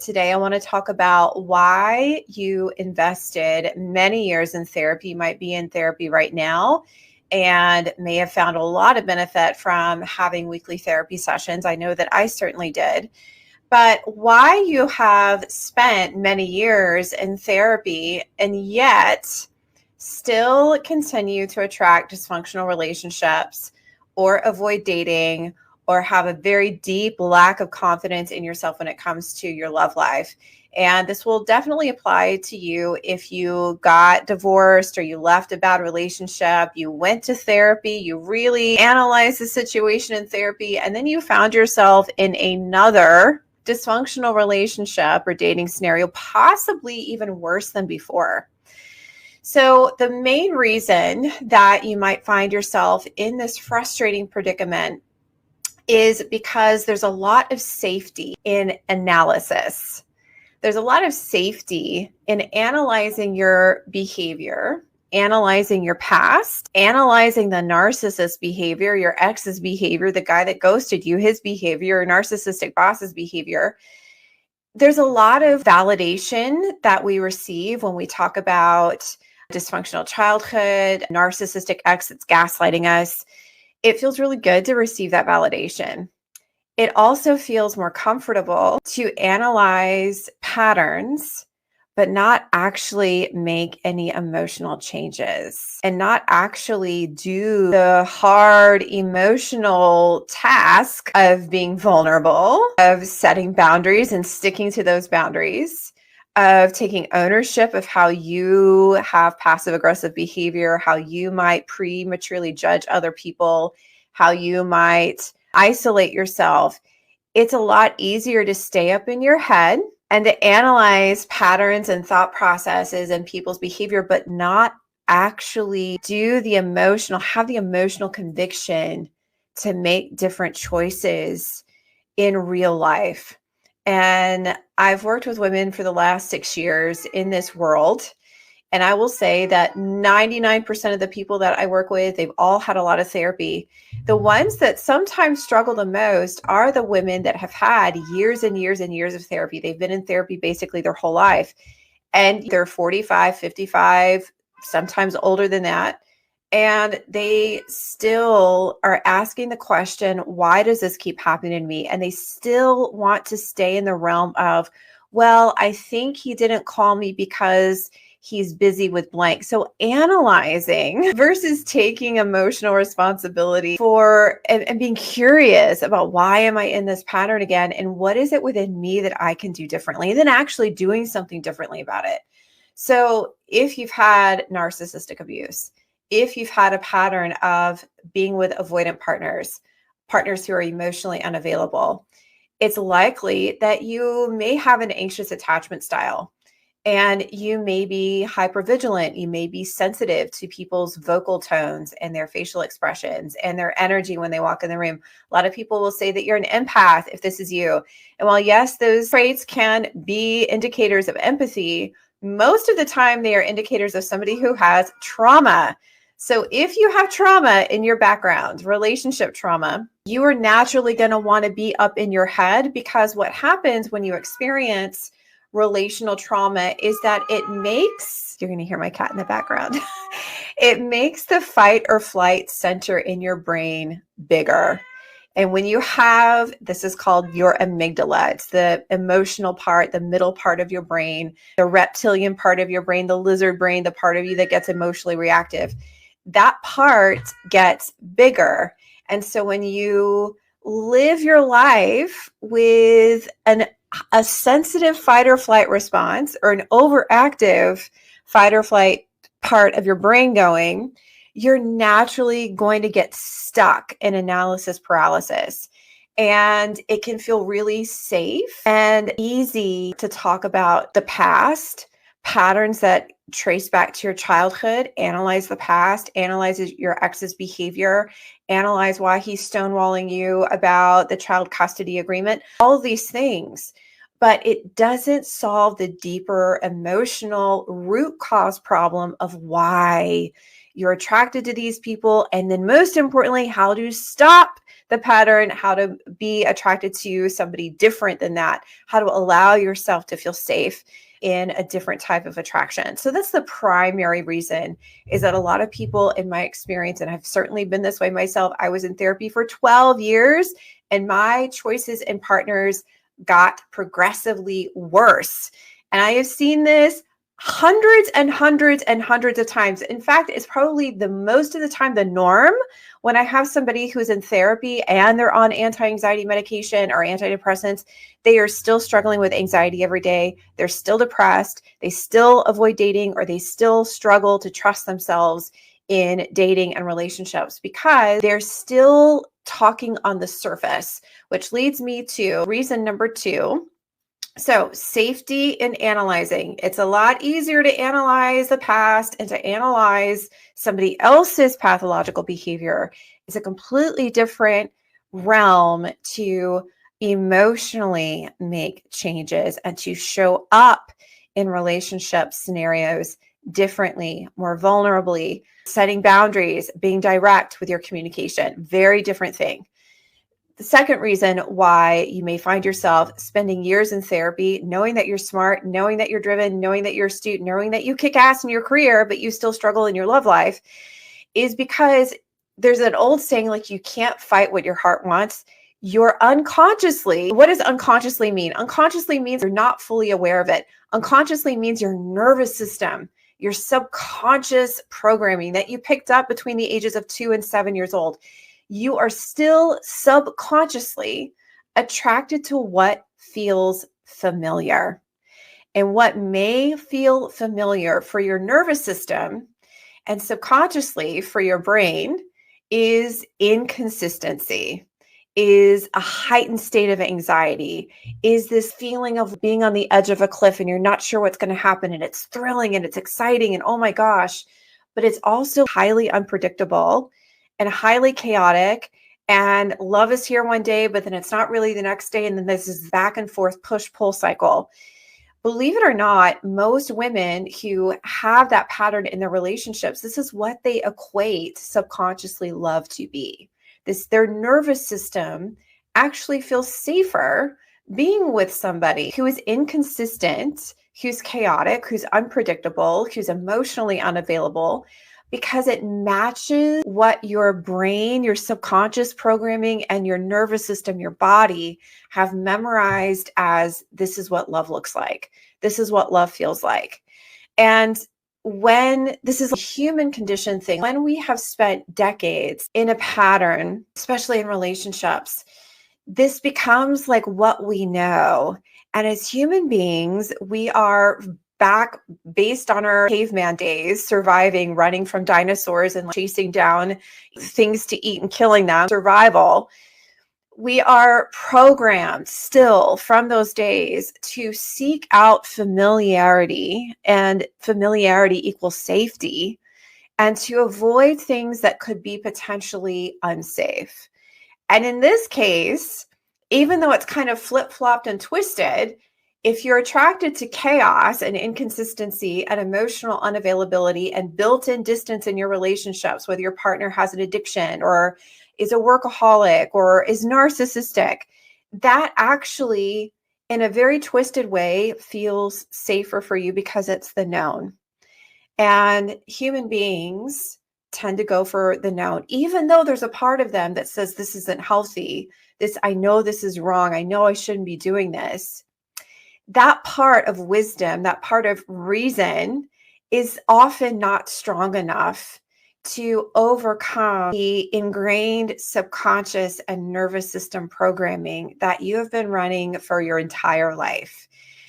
Today, I want to talk about why you invested many years in therapy. You might be in therapy right now and may have found a lot of benefit from having weekly therapy sessions. I know that I certainly did. But why you have spent many years in therapy and yet still continue to attract dysfunctional relationships or avoid dating or have a very deep lack of confidence in yourself when it comes to your love life. And this will definitely apply to you if you got divorced or you left a bad relationship, you went to therapy, you really analyzed the situation in therapy, and then you found yourself in another dysfunctional relationship or dating scenario, possibly even worse than before. So the main reason that you might find yourself in this frustrating predicament is because there's a lot of safety in analysis. There's a lot of safety in analyzing your behavior, analyzing your past, analyzing the narcissist behavior, your ex's behavior, the guy that ghosted you, his behavior, your narcissistic boss's behavior. There's a lot of validation that we receive when we talk about dysfunctional childhood, narcissistic ex that's gaslighting us. It feels really good to receive that validation. It also feels more comfortable to analyze patterns, but not actually make any emotional changes and not actually do the hard emotional task of being vulnerable, of setting boundaries and sticking to those boundaries, of taking ownership of how you have passive aggressive behavior, how you might prematurely judge other people, how you might isolate yourself. It's a lot easier to stay up in your head and to analyze patterns and thought processes and people's behavior, but not actually have the emotional conviction to make different choices in real life. And I've worked with women for the last 6 years in this world. And I will say that 99% of the people that I work with, they've all had a lot of therapy. The ones that sometimes struggle the most are the women that have had years and years and years of therapy. They've been in therapy basically their whole life. And they're 45, 55, sometimes older than that. And they still are asking the question, why does this keep happening to me? And they still want to stay in the realm of, well, I think he didn't call me because he's busy with blank. So analyzing versus taking emotional responsibility for and being curious about why am I in this pattern again? And what is it within me that I can do differently? And then actually doing something differently about it. So if you've had narcissistic abuse, if you've had a pattern of being with avoidant partners who are emotionally unavailable, it's likely that you may have an anxious attachment style and you may be hypervigilant. You may be sensitive to people's vocal tones and their facial expressions and their energy when they walk in the room. A lot of people will say that you're an empath if this is you. And while yes, those traits can be indicators of empathy, most of the time they are indicators of somebody who has trauma. So if you have trauma in your background, relationship trauma, you are naturally going to want to be up in your head, because what happens when you experience relational trauma is that it makes, you're going to hear my cat in the background, it makes the fight or flight center in your brain bigger. And when you have, this is called your amygdala, it's the emotional part, the middle part of your brain, the reptilian part of your brain, the lizard brain, the part of you that gets emotionally reactive. That part gets bigger. And so when you live your life with a sensitive fight or flight response or an overactive fight or flight part of your brain going, you're naturally going to get stuck in analysis paralysis. And it can feel really safe and easy to talk about the past, patterns that trace back to your childhood, analyze the past, analyze your ex's behavior, analyze why he's stonewalling you about the child custody agreement, all of these things. but it doesn't solve the deeper emotional root cause problem of why you're attracted to these people. And then most importantly, how to stop the pattern, how to be attracted to somebody different than that, how to allow yourself to feel safe in a different type of attraction. So that's the primary reason, is that a lot of people in my experience, and I've certainly been this way myself, I was in therapy for 12 years and my choices and partners got progressively worse. And I have seen this hundreds and hundreds and hundreds of times. In fact, it's probably the most of the time the norm when I have somebody who's in therapy and they're on anti-anxiety medication or antidepressants. They are still struggling with anxiety every day. They're still depressed. They still avoid dating, or they still struggle to trust themselves in dating and relationships because they're still talking on the surface, which leads me to reason number 2. So safety in analyzing. It's a lot easier to analyze the past and to analyze somebody else's pathological behavior. It's a completely different realm to emotionally make changes and to show up in relationship scenarios differently, more vulnerably, setting boundaries, being direct with your communication. Very different thing. The second reason why you may find yourself spending years in therapy, knowing that you're smart, knowing that you're driven, knowing that you're astute, knowing that you kick ass in your career, but you still struggle in your love life, is because there's an old saying, like, you can't fight what your heart wants. You're unconsciously, what does unconsciously mean? Unconsciously means you're not fully aware of it. Unconsciously means your nervous system, your subconscious programming that you picked up between the ages of 2 and 7 years old. You are still subconsciously attracted to what feels familiar. And what may feel familiar for your nervous system and subconsciously for your brain is inconsistency, is a heightened state of anxiety, is this feeling of being on the edge of a cliff and you're not sure what's going to happen, and it's thrilling and it's exciting and oh my gosh, but it's also highly unpredictable and highly chaotic, and love is here one day, but then it's not really the next day. And then there's this back and forth push-pull cycle. Believe it or not, most women who have that pattern in their relationships, this is what they equate subconsciously love to be. Their nervous system actually feels safer being with somebody who is inconsistent, who's chaotic, who's unpredictable, who's emotionally unavailable, because it matches what your brain, your subconscious programming, and your nervous system, your body, have memorized as this is what love looks like. This is what love feels like. And when this is a human condition thing, when we have spent decades in a pattern, especially in relationships, this becomes like what we know. And as human beings, we are back based on our caveman days, surviving, running from dinosaurs and chasing down things to eat and killing them, survival. We are programmed still from those days to seek out familiarity, and familiarity equals safety, and to avoid things that could be potentially unsafe. And in this case, even though it's kind of flip-flopped and twisted, if you're attracted to chaos and inconsistency and emotional unavailability and built-in distance in your relationships, whether your partner has an addiction or is a workaholic or is narcissistic, that actually, in a very twisted way, feels safer for you because it's the known. And human beings tend to go for the known, even though there's a part of them that says this isn't healthy. I know this is wrong. I know I shouldn't be doing this. That part of wisdom, that part of reason, is often not strong enough to overcome the ingrained subconscious and nervous system programming that you have been running for your entire life.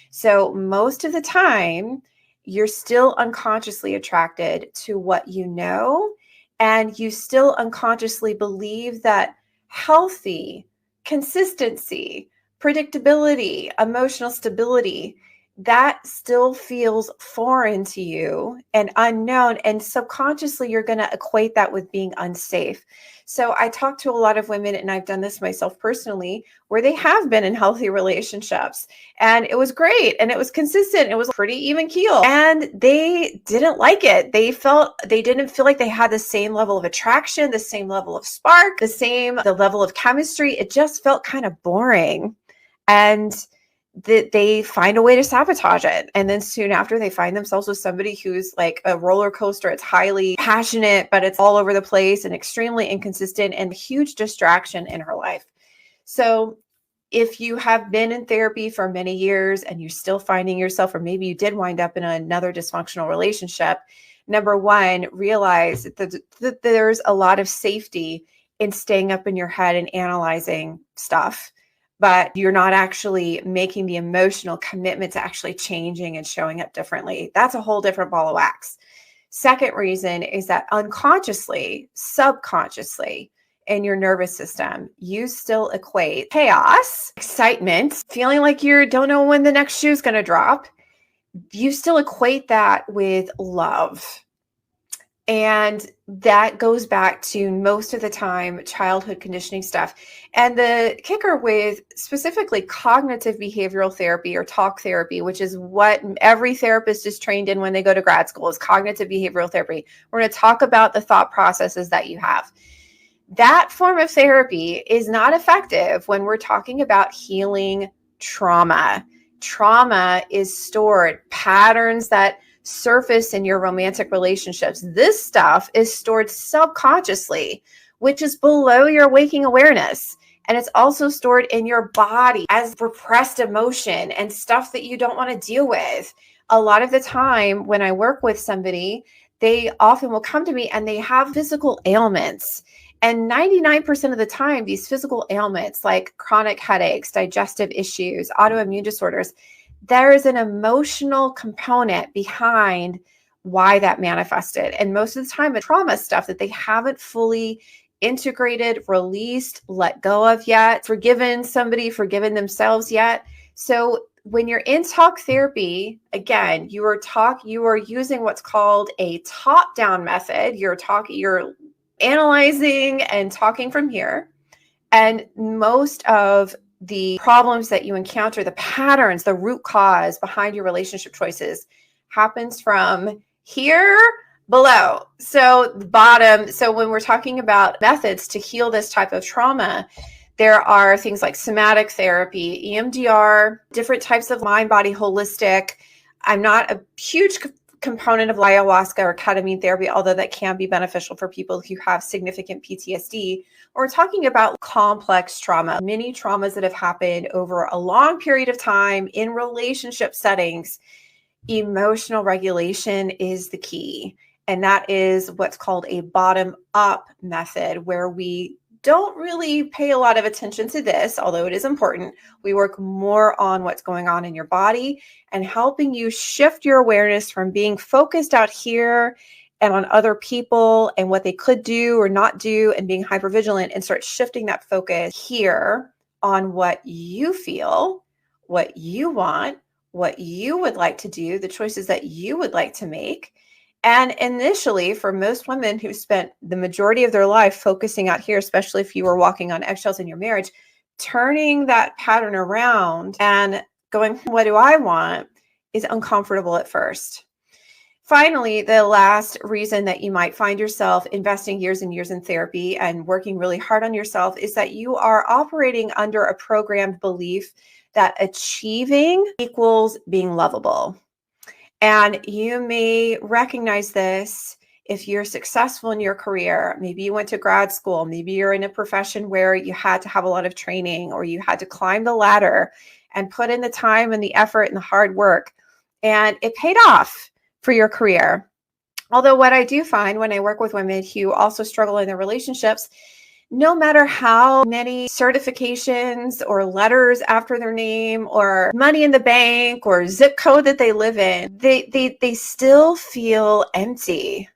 So most of the time, you're still unconsciously attracted to what you know, and you still unconsciously believe that healthy consistency, predictability, emotional stability that still feels foreign to you and unknown. And subconsciously, you're going to equate that with being unsafe. So I talk to a lot of women, and I've done this myself personally, where they have been in healthy relationships and it was great and it was consistent. It was pretty even keel and they didn't like it. They didn't feel like they had the same level of attraction, the same level of spark, the level of chemistry. It just felt kind of boring. And that they find a way to sabotage it. And then soon after, they find themselves with somebody who's like a roller coaster. It's highly passionate, but it's all over the place and extremely inconsistent and a huge distraction in her life. So if you have been in therapy for many years and you're still finding yourself, or maybe you did wind up in another dysfunctional relationship, number one, realize that there's a lot of safety in staying up in your head and analyzing stuff, but you're not actually making the emotional commitment to actually changing and showing up differently. That's a whole different ball of wax. Second reason is that unconsciously, subconsciously, in your nervous system, you still equate chaos, excitement, feeling like you don't know when the next shoe is going to drop. You still equate that with love. And that goes back to most of the time childhood conditioning stuff. And the kicker with specifically cognitive behavioral therapy or talk therapy, which is what every therapist is trained in when they go to grad school, is cognitive behavioral therapy. We're going to talk about the thought processes that you have. That form of therapy is not effective when we're talking about healing trauma. Trauma is stored, patterns that surface in your romantic relationships. This stuff is stored subconsciously, which is below your waking awareness. And it's also stored in your body as repressed emotion and stuff that you don't want to deal with. A lot of the time when I work with somebody, they often will come to me and they have physical ailments. And 99% of the time, these physical ailments like chronic headaches, digestive issues, autoimmune disorders, there is an emotional component behind why that manifested. And most of the time, it's trauma stuff that they haven't fully integrated, released, let go of yet, forgiven somebody, forgiven themselves yet. So when you're in talk therapy, again, you are using what's called a top-down method. You're analyzing and talking from here. And most of the problems that you encounter, the patterns, the root cause behind your relationship choices happens from here below. So the bottom. So when we're talking about methods to heal this type of trauma, there are things like somatic therapy, EMDR, different types of mind, body, holistic. I'm not a huge component of ayahuasca or ketamine therapy, although that can be beneficial for people who have significant PTSD. We're talking about complex trauma, many traumas that have happened over a long period of time in relationship settings. Emotional regulation is the key. And that is what's called a bottom-up method, where we don't really pay a lot of attention to this, although it is important. We work more on what's going on in your body and helping you shift your awareness from being focused out here and on other people and what they could do or not do and being hypervigilant, and start shifting that focus here on what you feel, what you want, what you would like to do, the choices that you would like to make. And initially, for most women who spent the majority of their life focusing out here, especially if you were walking on eggshells in your marriage, turning that pattern around and going, what do I want, is uncomfortable at first. Finally, the last reason that you might find yourself investing years and years in therapy and working really hard on yourself is that you are operating under a programmed belief that achieving equals being lovable. And you may recognize this if you're successful in your career. Maybe you went to grad school. Maybe you're in a profession where you had to have a lot of training, or you had to climb the ladder and put in the time and the effort and the hard work. And it paid off for your career. Although what I do find when I work with women who also struggle in their relationships, no matter how many certifications or letters after their name or money in the bank or zip code that they live in, they still feel empty.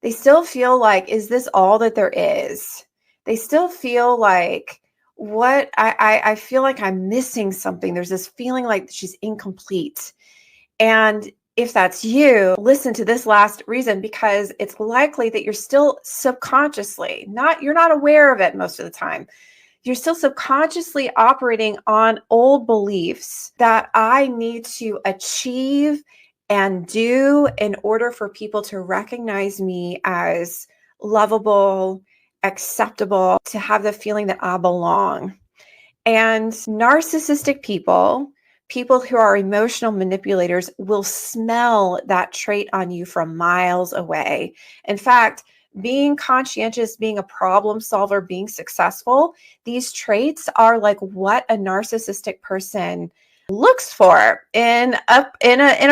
They still feel like, is this all that there is? They still feel like, I feel like I'm missing something. There's this feeling like she's incomplete. And if that's you, listen to this last reason, because it's likely that you're still subconsciously, you're not aware of it most of the time. You're still subconsciously operating on old beliefs that I need to achieve and do in order for people to recognize me as lovable, acceptable, to have the feeling that I belong. And narcissistic people who are emotional manipulators, will smell that trait on you from miles away. In fact, being conscientious, being a problem solver, being successful, these traits are like what a narcissistic person looks for in a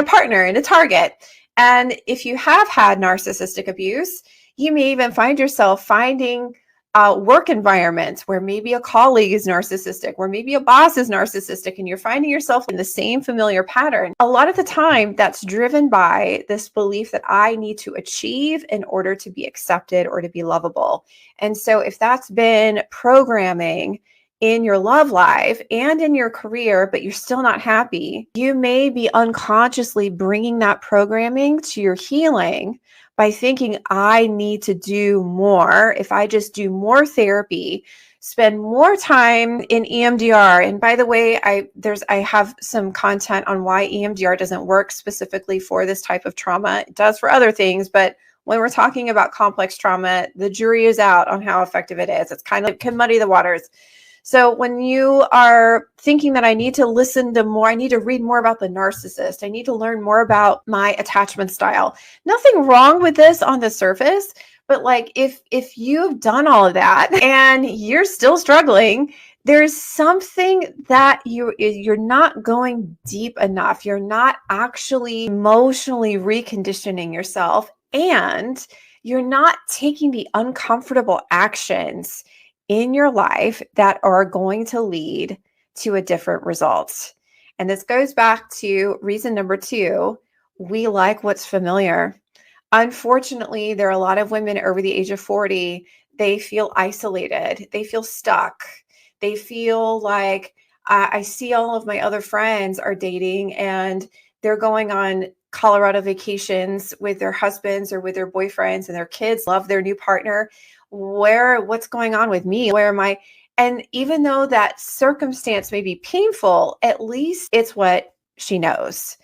partner, in a target. And if you have had narcissistic abuse, you may even find yourself finding work environments where maybe a colleague is narcissistic, where maybe a boss is narcissistic, and you're finding yourself in the same familiar pattern. A lot of the time, that's driven by this belief that I need to achieve in order to be accepted or to be lovable. And so if that's been programming in your love life and in your career, but you're still not happy, you may be unconsciously bringing that programming to your healing by thinking, I need to do more. If I just do more therapy, spend more time in EMDR. And by the way, I have some content on why EMDR doesn't work specifically for this type of trauma. It does for other things, but when we're talking about complex trauma, the jury is out on how effective it is. It's kind of like can muddy the waters. So when you are thinking that I need to listen to more, I need to read more about the narcissist, I need to learn more about my attachment style. Nothing wrong with this on the surface, but like if you've done all of that and you're still struggling, there's something that you're not going deep enough. You're not actually emotionally reconditioning yourself, and you're not taking the uncomfortable actions in your life that are going to lead to a different result. And this goes back to reason number 2. We like what's familiar. Unfortunately, there are a lot of women over the age of 40. They feel isolated. They feel stuck. They feel like I see all of my other friends are dating and they're going on Colorado vacations with their husbands or with their boyfriends, and their kids love their new partner. What's going on with me? Where am I? And even though that circumstance may be painful, at least it's what she knows.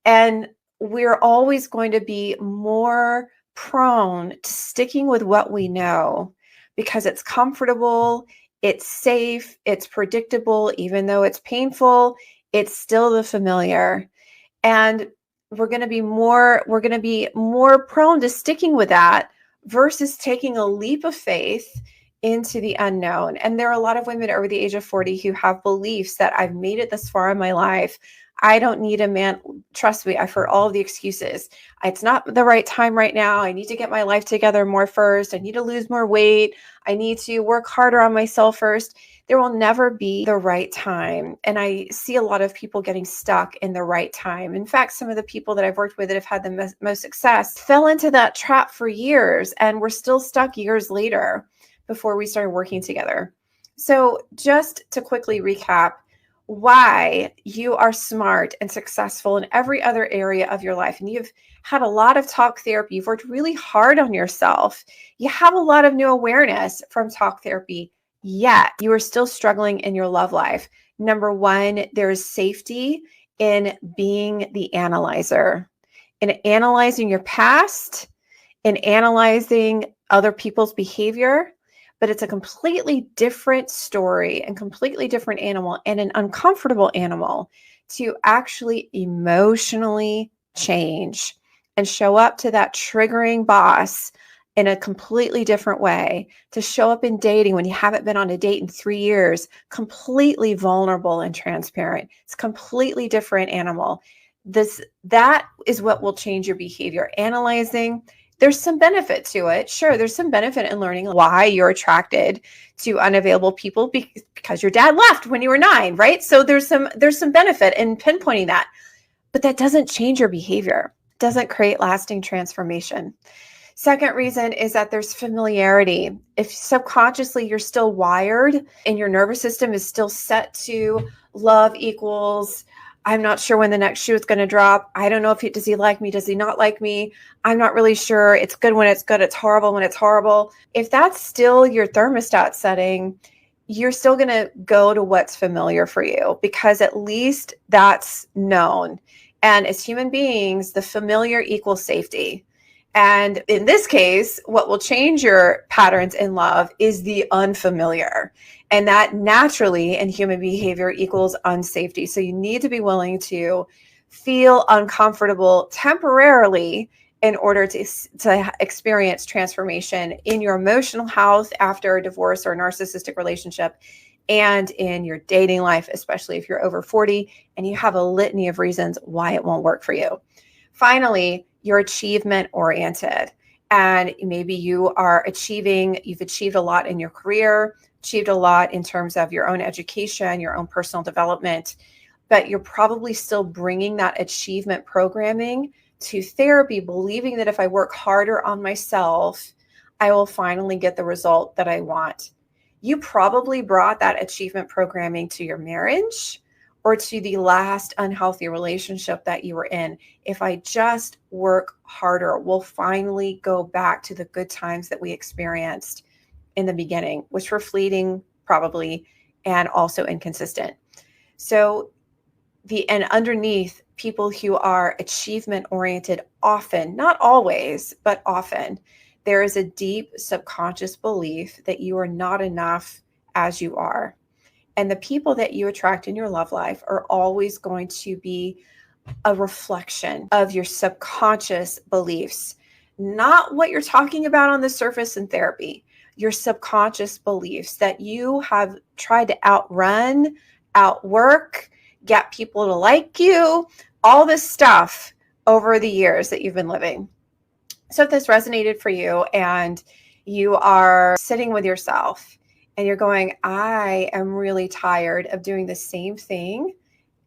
And we're always going to be more prone to sticking with what we know because it's comfortable, it's safe, it's predictable. Even though it's painful, it's still the familiar. And we're going to be more prone to sticking with that versus taking a leap of faith into the unknown. And there are a lot of women over the age of 40 who have beliefs that I've made it this far in my life. I don't need a man. Trust me, I've heard all of the excuses. It's not the right time right now. I need to get my life together more first. I need to lose more weight. I need to work harder on myself first. There will never be the right time. And I see a lot of people getting stuck in the right time. In fact, some of the people that I've worked with that have had the most success fell into that trap for years and were still stuck years later before we started working together. So just to quickly recap, why you are smart and successful in every other area of your life. And you've had a lot of talk therapy. You've worked really hard on yourself. You have a lot of new awareness from talk therapy, yet you are still struggling in your love life. Number 1, there is safety in being the analyzer, in analyzing your past, in analyzing other people's behavior. But it's a completely different story and completely different animal, and an uncomfortable animal, to actually emotionally change and show up to that triggering boss in a completely different way, to show up in dating when you haven't been on a date in 3 years, completely vulnerable and transparent. It's a completely different animal. That is what will change your behavior. Analyzing. There's some benefit to it. Sure, there's some benefit in learning why you're attracted to unavailable people because your dad left when you were 9, right? So there's some benefit in pinpointing that. But that doesn't change your behavior. It doesn't create lasting transformation. Second reason is that there's familiarity. If subconsciously you're still wired and your nervous system is still set to love equals, I'm not sure when the next shoe is going to drop. I don't know if does he like me? Does he not like me? I'm not really sure. It's good when it's good. It's horrible when it's horrible. If that's still your thermostat setting, you're still going to go to what's familiar for you, because at least that's known. And as human beings, the familiar equals safety. And in this case, what will change your patterns in love is the unfamiliar. And that naturally in human behavior equals unsafety. So you need to be willing to feel uncomfortable temporarily in order to experience transformation in your emotional health after a divorce or a narcissistic relationship, and in your dating life, especially if you're over 40 and you have a litany of reasons why it won't work for you. Finally, you're achievement oriented, and maybe you've achieved a lot in your career, achieved a lot in terms of your own education, your own personal development, but you're probably still bringing that achievement programming to therapy, believing that if I work harder on myself, I will finally get the result that I want. You probably brought that achievement programming to your marriage or to the last unhealthy relationship that you were in. If I just work harder, we'll finally go back to the good times that we experienced in the beginning, which were fleeting probably, and also inconsistent. So and underneath, people who are achievement oriented, often, not always, but often, there is a deep subconscious belief that you are not enough as you are. And the people that you attract in your love life are always going to be a reflection of your subconscious beliefs, not what you're talking about on the surface in therapy, your subconscious beliefs that you have tried to outrun, outwork, get people to like you, all this stuff over the years that you've been living. So if this resonated for you and you are sitting with yourself and you're going, I am really tired of doing the same thing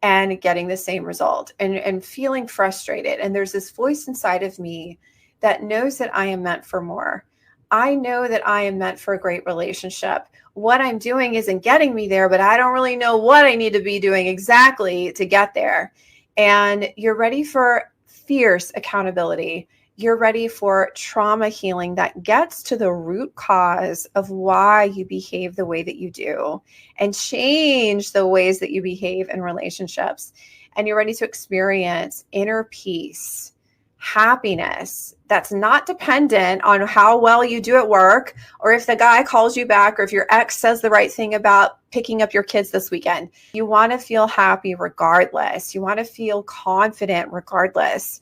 and getting the same result, and feeling frustrated, and there's this voice inside of me that knows that I am meant for more. I know that I am meant for a great relationship. What I'm doing isn't getting me there, but I don't really know what I need to be doing exactly to get there. And you're ready for fierce accountability. You're ready for trauma healing that gets to the root cause of why you behave the way that you do and change the ways that you behave in relationships. And you're ready to experience inner peace, happiness that's not dependent on how well you do at work, or if the guy calls you back, or if your ex says the right thing about picking up your kids this weekend. You want to feel happy regardless. You want to feel confident regardless.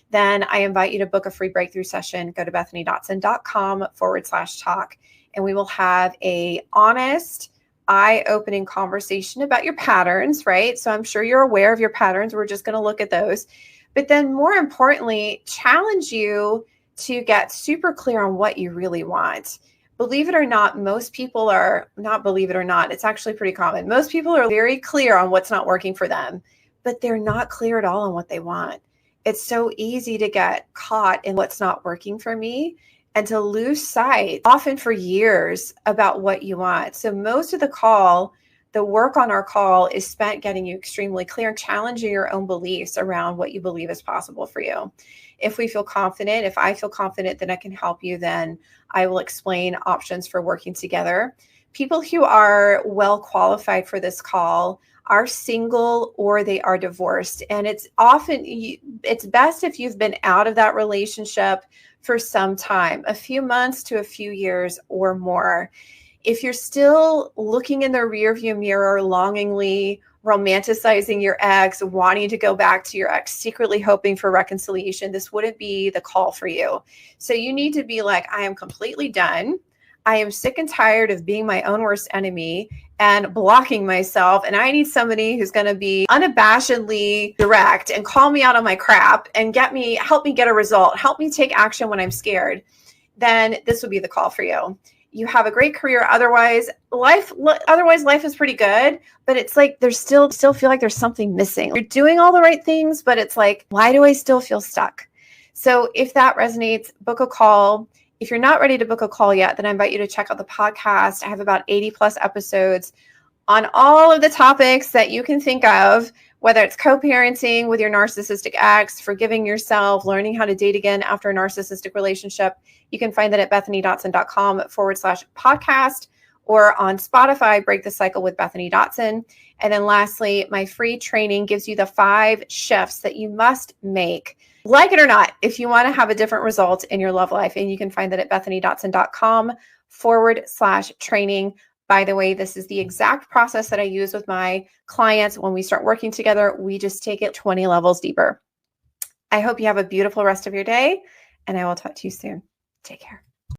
Then I invite you to book a free breakthrough session. Go to BethanyDotson.com/talk, and we will have a honest, eye-opening conversation about your patterns, right? So I'm sure you're aware of your patterns. We're just going to look at those. But then more importantly, challenge you to get super clear on what you really want. Believe it or not, most people are not, believe it or not, it's actually pretty common. Most people are very clear on what's not working for them, but they're not clear at all on what they want. It's so easy to get caught in what's not working for me and to lose sight, often for years, about what you want. So most of the work on our call is spent getting you extremely clear and challenging your own beliefs around what you believe is possible for you. If we feel confident, if I feel confident that I can help you, then I will explain options for working together. People who are well qualified for this call are single or they are divorced. And it's best if you've been out of that relationship for some time, a few months to a few years or more. If you're still looking in the rearview mirror, longingly romanticizing your ex, wanting to go back to your ex, secretly hoping for reconciliation, this wouldn't be the call for you. So you need to be like, I am completely done. I am sick and tired of being my own worst enemy and blocking myself. And I need somebody who's going to be unabashedly direct and call me out on my crap and help me get a result, help me take action when I'm scared. Then this would be the call for you. You have a great career. Otherwise, life is pretty good, but it's like there's still feel like there's something missing. You're doing all the right things, but it's like, why do I still feel stuck? So if that resonates, book a call. If you're not ready to book a call yet, then I invite you to check out the podcast. I have about 80 plus episodes on all of the topics that you can think of, whether it's co-parenting with your narcissistic ex, forgiving yourself, learning how to date again after a narcissistic relationship. You can find that at bethanydotson.com/podcast, or on Spotify, Break the Cycle with Bethany Dotson. And then lastly, my free training gives you the 5 shifts that you must make, like it or not, if you want to have a different result in your love life. And you can find that at bethanydotson.com/training. By the way, this is the exact process that I use with my clients. When we start working together, we just take it 20 levels deeper. I hope you have a beautiful rest of your day, and I will talk to you soon. Take care.